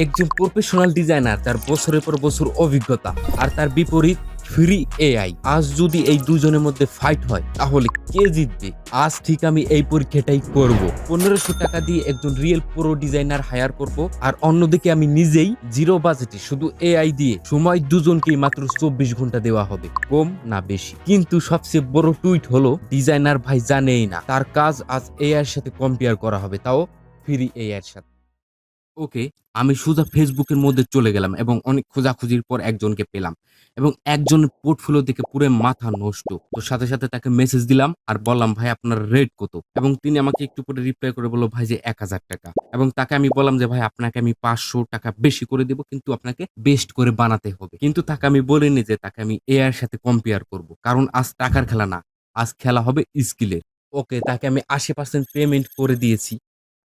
একজন professional designer, তার বছরের পর বছর অভিজ্ঞতা, আর তার বিপরীত ফ্রি এআই। আজ যদি এই দুজনের মধ্যে ফাইট হয় তাহলে কে জিতবে? আজ ঠিক আমি এই পরীক্ষাটাই করব। 1500 টাকা দিয়ে একজন রিয়েল প্রো ডিজাইনার হায়ার করব, আর অন্যদিকে আমি নিজেই জিরো বাজেটে শুধু এআই দিয়ে সময় দুজনকেই মাত্র 24 ঘন্টা দেওয়া হবে, কম না বেশি। কিন্তু সবচেয়ে বড় টুইট হলো, ডিজাইনার ভাই জানেই না তার কাজ আজ এআই এর সাথে কম্পেয়ার করা হবে, তাও ফ্রি এআই এর সাথে। ওকে, আমি সোজা ফেসবুকের মধ্যে চলে গেলাম এবং অনেক খোঁজাখুঁজির পর একজনকে পেলাম, এবং একজনের পোর্টফোলিও দেখে পুরো মাথা নষ্ট। তো সাথে সাথে তাকে মেসেজ দিলাম আর বললাম, ভাই আপনার রেট কত? এবং তিনি আমাকে একটু পরে রিপ্লাই করে বললো, ভাই যে 1000 টাকা। এবং তাকে আমি বললাম যে ভাই আপনাকে আমি 500 টাকা বেশি করে দেবো, কিন্তু আপনাকে বেস্ট করে বানাতে হবে। কিন্তু তাকে আমি বলিনি যে তাকে আমি এআই এর সাথে কম্পেয়ার করব, কারণ আজ টাকার খেলা না, আজ খেলা হবে স্কিলের। ওকে, তাকে আমি 80% পেমেন্ট করে দিয়েছি।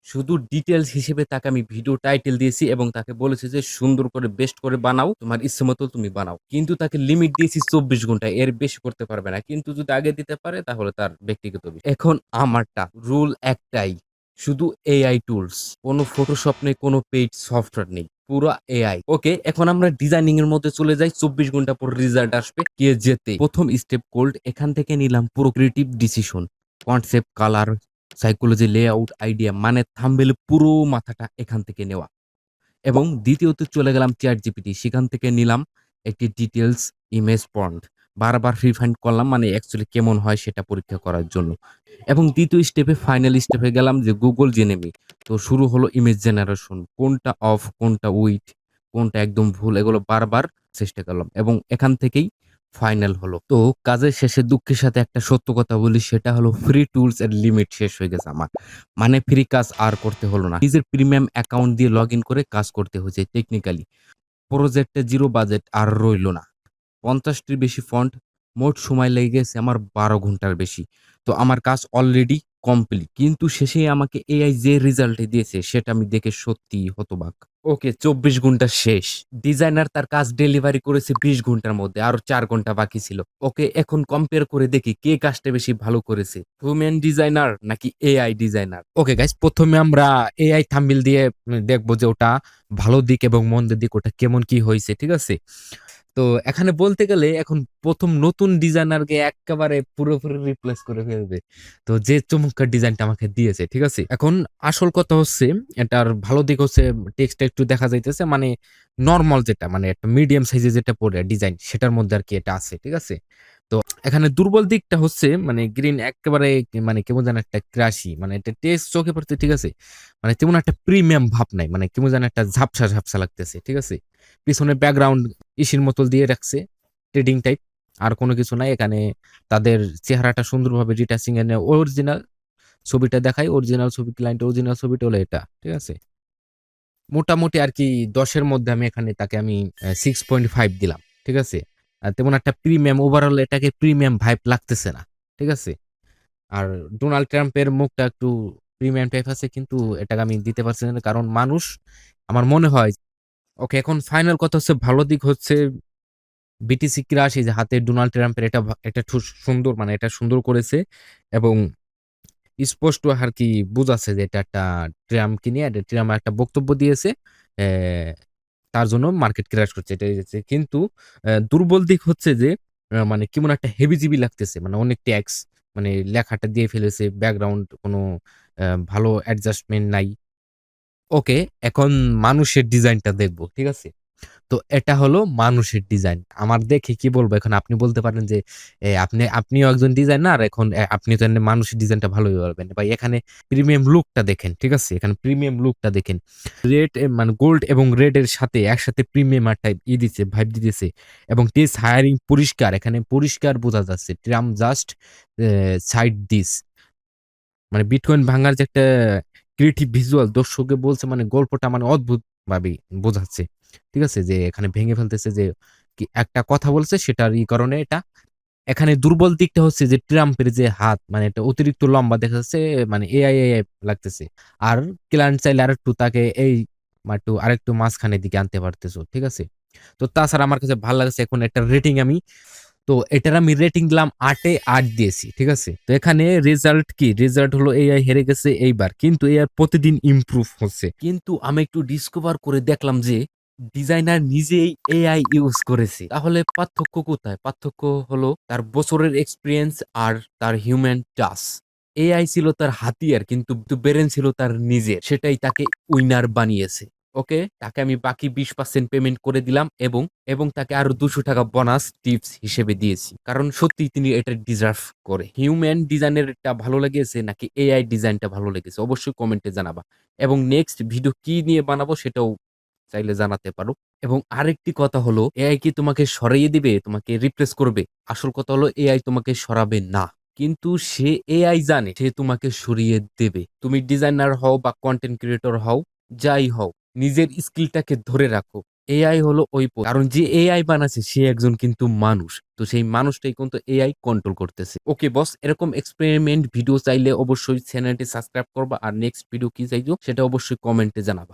শুধু ডিটেলস হিসেবে তাকে আমি ভিডিও টাইটেল দিয়েছি এবং তাকে বলেছি যে সুন্দর করে বেস্ট করে বানাও, তোমার ইচ্ছে মতো তুমি বানাও। কিন্তু তাকে লিমিট দিয়েছি 24 ঘন্টা, এর বেশি করতে পারবে না। কিন্তু যদি আগে দিতে পারে তাহলে তার ব্যক্তিগত বিষয়। এখন আমারটা রুল একটাই, শুধু এআই টুলস, কোনো ফটোশপ নেই, কোনো পেইড সফটওয়্যার নেই, পুরো এআই। ওকে, এখন আমরা ডিজাইনিং এর মধ্যে চলে যাই। 24 ঘন্টা পর রেজাল্ট আসবে, কে জেতে। প্রথম স্টেপ কোল্ড, এখান থেকে নিলাম পুরো creative decision, concept, colour, psychology, layout, idea, মানে থাম্বনেল, পুরো মাথাটা এখান থেকে নেওয়া। এবং দ্বিতীয়তে চলে গেলাম চ্যাট জিপিটি, সেখান থেকে নিলাম একটি ডিটেলস ইমেজ ফন্ট, বারবার রিফাইন করলাম, মানে অ্যাকচুয়ালি কেমন হয় সেটা পরীক্ষা করার জন্য। এবং দ্বিতীয় স্টেপে, ফাইনাল স্টেপে গেলাম যে গুগল জেনেমি। তো শুরু হলো ইমেজ জেনারেশন, কোনটা অফ, কোনটা উইথ, কোনটা একদম ভুল, এগুলো বারবার চেষ্টা করলাম এবং এখান থেকেই ফাইনাল হলো। তো কাজের শেষে দুঃখের সাথে একটা সত্য কথা বলি, সেটা হলো ফ্রি টুলস এর লিমিট শেষ হয়ে গেছে আমার। মানে ফ্রি কাজ আর করতে হলো না, নিজের প্রিমিয়াম অ্যাকাউন্ট দিয়ে লগ ইন করে কাজ করতে হয়েছে। টেকনিক্যালি প্রজেক্টে জিরো বাজেট আর রইলো না। 50টির বেশি ফন্ট, মোট সময় লেগে গেছে আমার 12 ঘন্টার বেশি। তো আমার কাজ অলরেডি কমপ্লিট, কিন্তু শেষে আমাকে এআই যে রেজাল্ট দিয়েছে সেটা আমি দেখে সত্যি হতবাক। ওকে, 24 ঘন্টা শেষ, ডিজাইনার তার কাজ ডেলিভারি করেছে 20 ঘন্টার মধ্যে, আরো 4 ঘন্টা বাকি ছিল। ওকে, এখন কম্পেয়ার করে দেখি কে কাজটা বেশি ভালো করেছে, হিউম্যান ডিজাইনার নাকি এআই ডিজাইনার। ওকে গাইস, প্রথমে আমরা এআই থাম্বনেল দিয়ে দেখবো যে ওটা ভালো দিক এবং মন্দের দিক ওটা কেমন কি হয়েছে, ঠিক আছে। তো এখানে বলতে গেলে এখন প্রথম নতুন ডিজাইনারকে একেবারে পুরোপুরি রিপ্লেস করে ফেলবে। তো যে চমৎকার ডিজাইনটা আমাকে দিয়েছে, ঠিক আছে। এখন আসল কথা হচ্ছে, এটার ভালো দিক হচ্ছে টেক্সটটা একটু দেখা যাইতেছে, মানে নর্মাল যেটা, মানে একটা মিডিয়াম সাইজে যেটা পড়ে ডিজাইন, সেটার মধ্যে আর কি এটা আছে, ঠিক আছে। তো এখানে দুর্বল দিকটা হচ্ছে মানে গ্রিন একেবারে, মানে কেমন যেন একটা ক্রাশি, মানে এটা টেস্ট চোখে পড়তে, ঠিক আছে। মানে তেমন একটা প্রিমিয়াম ভাব নাই, মানে কেমন যেন একটা ঝাপসা ঝাপসা লাগতেছে, ঠিক আছে। পিছনে ব্যাকগ্রাউন্ড ইসির মতো দিয়ে রাখছে, ট্রেডিং টাইপ, আর কোনো কিছু নাই এখানে। তাদের চেহারাটা সুন্দরভাবে ডিটাচিং এনে অরিজিনাল ছবিটা দেখায়, অরিজিনাল ছবি, ক্লায়েন্ট অরিজিনাল ছবিটা হলো এটা, ঠিক আছে। মোটামুটি আর কি 10-এর মধ্যে আমি এখানে তাকে আমি 6.5 দিলাম, ঠিক আছে। তেমন একটা প্রিমিয়াম, ওভারঅল এটাকে প্রিমিয়াম ভাইব লাগতেছে না, ঠিক আছে। আর ডোনাল্ড ট্রাম্পের মুখটা একটু প্রিমিয়াম টাইপ আছে, কিন্তু এটাকে আমি দিতে পারছি না, কারণ মানুষ, আমার মনে হয়। ওকে, এখন ফাইনাল কথা হচ্ছে, ভালো দিক হচ্ছে বিটিসি ক্রাশ, এই যে হাতে ডোনাল্ড ট্রাম্পের, এটা এটা সুন্দর, মানে এটা সুন্দর করেছে। এবং স্পষ্ট আর কি বোঝাচ্ছে যে এটা একটা ট্রাম্পকে নিয়ে, ট্রাম্প একটা বক্তব্য দিয়েছে, তার জন্য মার্কেট ক্র্যাশ করছে, এটা হচ্ছে। কিন্তু দুর্বল দিক হচ্ছে যে মানে কেমন একটা হেভিজিবি লাগতেছে, মানে অনেক ট্যাক্স, মানে লেখাটা দিয়ে ফেলেছে, ব্যাকগ্রাউন্ড কোনো ভালো অ্যাডজাস্টমেন্ট নাই। ওকে, এখন মানুষের ডিজাইনটা দেখবো, ঠিক আছে। তো এটা হলো মানুষের ডিজাইন। আমার দেখে কি বলবো, এখন আপনি বলতে পারেন যে আপনিও একজন ডিজাইনার, এখন আপনি তো এমনি মানুষের ডিজাইনটা ভালোই পারবেন ভাই। এখানে প্রিমিয়াম লুকটা দেখেন, ঠিক আছে, এখানে প্রিমিয়াম লুকটা দেখেন। রেড, মানে গোল্ড এবং রেড এর সাথে একসাথে প্রিমিয়াম আর টাইপ দিচ্ছে, ভাইব দিতেছে। এবং টেস হায়ারিং পরিষ্কার, এখানে পরিষ্কার বোঝা যাচ্ছে ট্রাম জাস্ট সাইড দিস, মানে বিটকয়েন ভাঙার যে একটা ক্রিয়েটিভ ভিজুয়াল দর্শকে বলছে, মানে গল্পটা মানে অদ্ভুত ভাবে বোঝাচ্ছে, ঠিক আছে। যে এখানে ভেঙে ফেলতেছে, যে কি একটা কথা বলছে সেটার এই কারণে এটা। এখানে দুর্বল দিকটা হচ্ছে যে ট্রাম্পের যে হাত, মানে এটা অতিরিক্ত লম্বা দেখা যাচ্ছে, মানে এআই এআই লাগতেছে। আর ক্লায়েন্ট চাইলে আরেকটু তাকে এই একটু আরেকটু মাঝখানের দিকে আনতে পারতেছো, ঠিক আছে। তো তাছাড়া আমার কাছে ভালো লাগছে। এখন একটা রেটিং আমি তো এটার আমি রেটিং দিলাম 8-এ 8 দিয়েছি, ঠিক আছে? তো এখানে রেজাল্ট কি? রেজাল্ট হলো এআই হেরে গেছে এইবার। কিন্তু এআই প্রতিদিন ইমপ্রুভ হচ্ছে। কিন্তু আমি একটু ডিসকভার করে দেখলাম যে ডিজাইনার নিজেই এআই ইউজ করেছে। তাহলে পার্থক্য কোথায়? পার্থক্য হলো তার বছরের এক্সপেরিয়েন্স আর তার হিউম্যান টাচ। এআই ছিল তার হাতিয়ার কিন্তু ব্রেন ছিল তার নিজের। সেটাই তাকে উইনার বানিয়েছে। ওকে? তাকে আমি বাকি 20% পেমেন্ট করে দিলাম এবং তাকে আরো ৳200 বোনাস টিপস হিসেবে দিয়েছি। কারণ সত্যিই তিনি এটা ডিজার্ভ করে। হিউম্যান ডিজাইনেরটা ভালো লেগেছে নাকি এআই ডিজাইনটা ভালো লেগেছে? অবশ্যই কমেন্টে জানাবা। এবং নেক্সট ভিডিও কি নিয়ে বানাবো সেটাও চাইলে জানাতে পারো। এবং আরেকটি কথা হলো এআই কি তোমাকে সরিয়ে দিবে? তোমাকে রিপ্লেস করবে? আসল কথা হলো এআই তোমাকে সরাবে না। কিন্তু সে এআই জানে সে তোমাকে সরিয়ে দেবে। তুমি ডিজাইনার হও বা কনটেন্ট ক্রিয়েটর হও, যাই হও, নিজের স্কিলটাকে ধরে রাখো। এআই হলো কারণ যে এআই বানাচ্ছে সে একজন কিন্তু মানুষ। তো সেই মানুষটাই কিন্তু এআই কন্ট্রোল করতেছে। ওকে বস, এরকম এক্সপেরিমেন্ট ভিডিও চাইলে অবশ্যই চ্যানেলটি সাবস্ক্রাইব করবা আর নেক্সট ভিডিও কি চাইছো সেটা অবশ্যই কমেন্টে জানাবা।